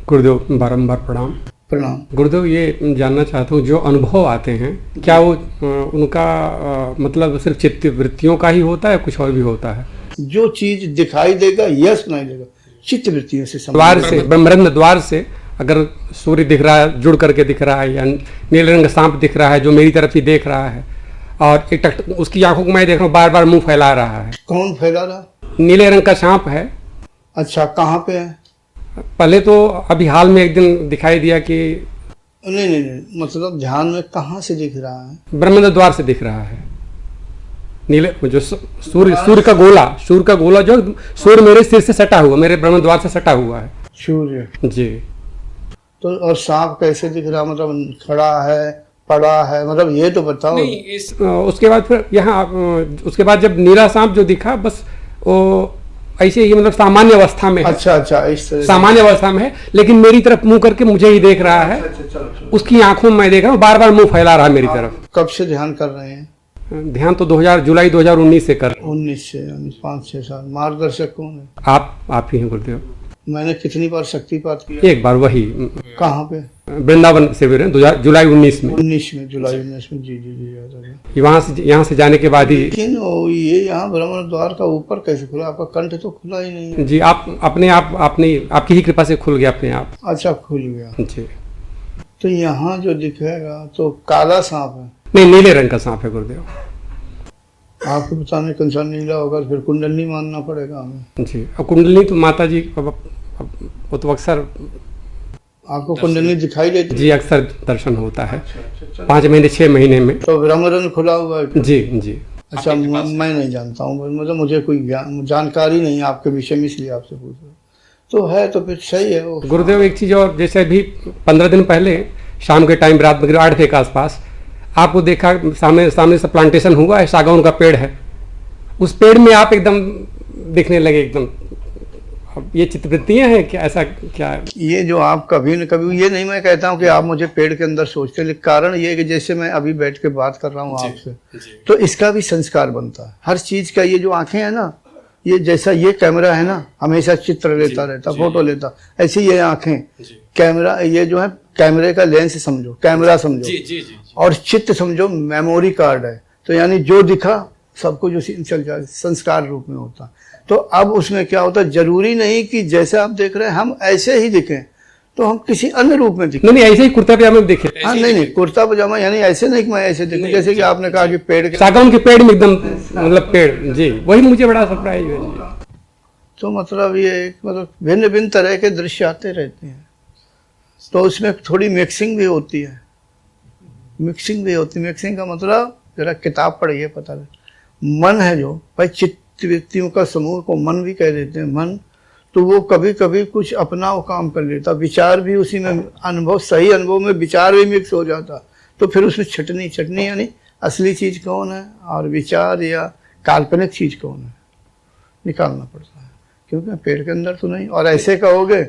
गुरुदेव बारंबार प्रणाम। प्रणाम। गुरुदेव ये जानना चाहता हूँ, जो अनुभव आते हैं क्या वो उनका मतलब सिर्फ चित्त वृत्तियों का ही होता है, कुछ और भी होता है? जो चीज दिखाई देगा यह सुनाई देगा, चित्त वृत्तियों से द्वार से, ब्रह्मरंध्र द्वार से अगर सूर्य दिख रहा है, जुड़ करके दिख रहा है, या नीले रंग का सांप दिख रहा है जो मेरी तरफ ही देख रहा है, और एक उसकी आंखों को मैं देख रहा हूँ बार बार मुंह फैला रहा है। कौन फैला रहा? नीले रंग का सांप है। अच्छा, कहाँ पे है? पहले तो अभी हाल में एक दिन दिखाई दिया कि नहीं, मतलब ध्यान में कहाँ से दिख रहा है? ब्रह्मरंध्र द्वार से दिख रहा है। नीले जो सूर्य का गोला जो सूर्य मेरे सिर से सटा हुआ, मेरे ब्रह्म द्वार से सटा हुआ है। सूर्य जी। तो और सांप कैसे दिख रहा? मतलब खड़ा है, पड़ा है, मतलब ये तो बताओ। नहीं, उसके बाद फिर यहाँ उसके बाद जब नीला सांप जो दिखा, बस वो ऐसे ही मतलब सामान्य अवस्था में है। अच्छा, इस तरह सामान्य अवस्था में है, लेकिन मेरी तरफ मुंह करके मुझे ही देख रहा है। चलो। उसकी आंखों में मैं देख रहा हूँ, बार बार मुंह फैला रहा है मेरी तरफ। कब से ध्यान कर रहे हैं? ध्यान तो जुलाई 2019 से कर। 19 से, यानी 5-6 साल। मार्गदर्शक कौन है? आप ही हैं गुरुदेव। मैंने कितनी बार शक्तिपात किया? एक बार। वही कहाँ पे? वृंदावन से जुलाई 19 में। 19 में, जुलाई 19 में। जी याद आ गया। यहाँ से जाने के बाद ही। लेकिन ये यहाँ ब्रह्म द्वार का ऊपर कैसे खुला? आपका कंठ तो खुला ही नहीं है। जी, आप अपने आप, आपने आपकी ही कृपा से खुल गया अपने आप। अच्छा, खुल गया जी। तो यहाँ जो दिखेगा तो काला सांप है? नहीं, नीले रंग का सांप है गुरुदेव। आपको बताने कौन सा नीला होगा? फिर कुंडली मानना पड़ेगा हमें। जी, और कुंडली तो माता जी वो तो अक्सर आपको कुंडली दिखाई देती? जी, अक्सर दर्शन होता है। 5 महीने 6 महीने में। तो ब्रह्मरंध्र खुला हुआ है? जी। अच्छा, मैं नहीं जानता हूँ, मतलब मुझे कोई जानकारी नहीं है आपके विषय में, इसलिए आपसे पूछ रहा हूँ। तो है तो फिर सही है वो। गुरुदेव एक चीज और, जैसे अभी 15 दिन पहले शाम के टाइम, रात में 8 बजे के आसपास आपको देखा, सामने से प्लांटेशन हुआ है, सागौन का पेड़ है, उस पेड़ में आप एकदम दिखने लगे एकदम। अब ये चित्तवृत्तियां हैं क्या? ऐसा क्या? ये जो आप कभी न कभी, ये नहीं मैं कहता हूँ कि आप मुझे पेड़ के अंदर सोचते, लेकिन कारण ये है कि जैसे मैं अभी बैठ के बात कर रहा हूँ आपसे, तो इसका भी संस्कार बनता है हर चीज का। ये जो आंखें हैं ना, ये जैसा ये कैमरा है ना, हमेशा चित्र लेता रहता, फोटो लेता, ऐसी ये आंखें कैमरा, ये जो है कैमरे का लेंस समझो, कैमरा समझो, और चित्त समझो मेमोरी कार्ड है। तो यानी जो दिखा सब कुछ उसी चल जाए, संस्कार रूप में होता। तो अब उसमें क्या होता है, जरूरी नहीं कि जैसे आप देख रहे हैं हम ऐसे ही दिखें, तो हम किसी अन्य रूप में दिखें। नहीं, ऐसे ही कुर्ता पजामा में दिखे। हाँ, नहीं, कुर्ता पजामा यानी ऐसे नहीं कि मैं ऐसे दिखूं, जैसे कि आपने कहा कि पेड़ के, सागौन के पेड़ में एकदम, मतलब पेड़। जी, वही मुझे बड़ा सरप्राइज है जी। तो मतलब ये मतलब भिन्न भिन्न तरह के दृश्य आते रहते हैं, तो उसमें थोड़ी मिक्सिंग भी होती है। मिक्सिंग का मतलब जरा किताब पढ़िए, पता लगे। मन है जो भाई, चित्त वृत्तियों का समूह को मन भी कह देते हैं। मन तो वो कभी कभी कुछ अपना वो काम कर लेता, विचार भी उसी में, अनुभव, सही अनुभव में विचार भी मिक्स हो जाता। तो फिर उसमें छटनी यानी असली चीज कौन है और विचार या काल्पनिक चीज कौन है, निकालना पड़ता है। क्योंकि पेड़ के अंदर तो नहीं, और ऐसे कहोगे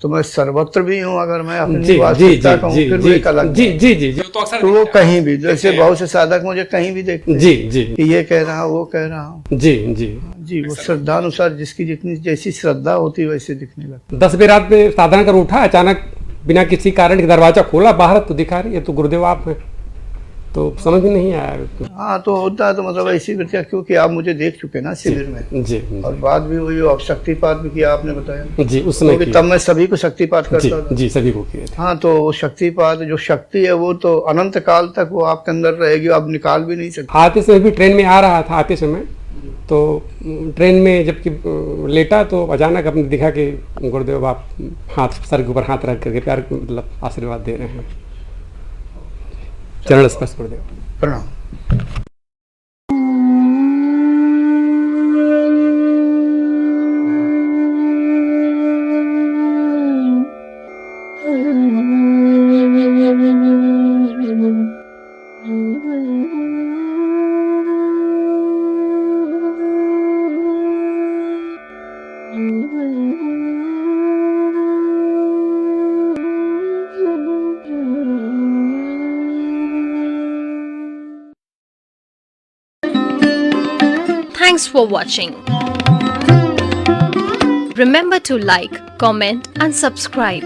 तो मैं सर्वत्र भी हूँ, अगर मैं अपनी वास्तविकता कहूँ फिर वो एक अलग। जी। तो वो कहीं भी, जैसे बहुत से साधक मुझे कहीं भी देखते हैं जी कि ये कह रहा वो कह रहा हूँ। जी, वो श्रद्धा अनुसार जिसकी जितनी जैसी श्रद्धा होती है वैसे दिखने लगता। 10 बजे रात में साधना कर उठा, अचानक बिना किसी कारण के दरवाजा खोला, बाहर तो दिखा रही है, तो गुरुदेव आप हैं। तो समझ में नहीं आया। हाँ, तो होता है, तो मतलब ऐसी वृत्तियाँ, क्योंकि आप मुझे देख चुके ना शिविर में। जी। और बात भी हुई, और शक्तिपात भी किया आपने बताया। जी, उस समय तब मैं सभी को शक्तिपात करता था। जी, सभी को किए थे। हाँ, तो शक्तिपात, जो शक्ति है वो तो अनंत काल तक वो आपके अंदर रहेगी, आप निकाल भी नहीं सकते। आते समय भी ट्रेन में आ रहा था, आते समय तो ट्रेन में जबकि लेटा, तो अचानक अपने दिखा कि गुरुदेव आप हाथ, सर के ऊपर हाथ रख करके प्यार, मतलब आशीर्वाद दे रहे हैं। चरण स्पर्श गुरुदेव। प्रणाम। Thanks for watching. Remember to like, comment and subscribe.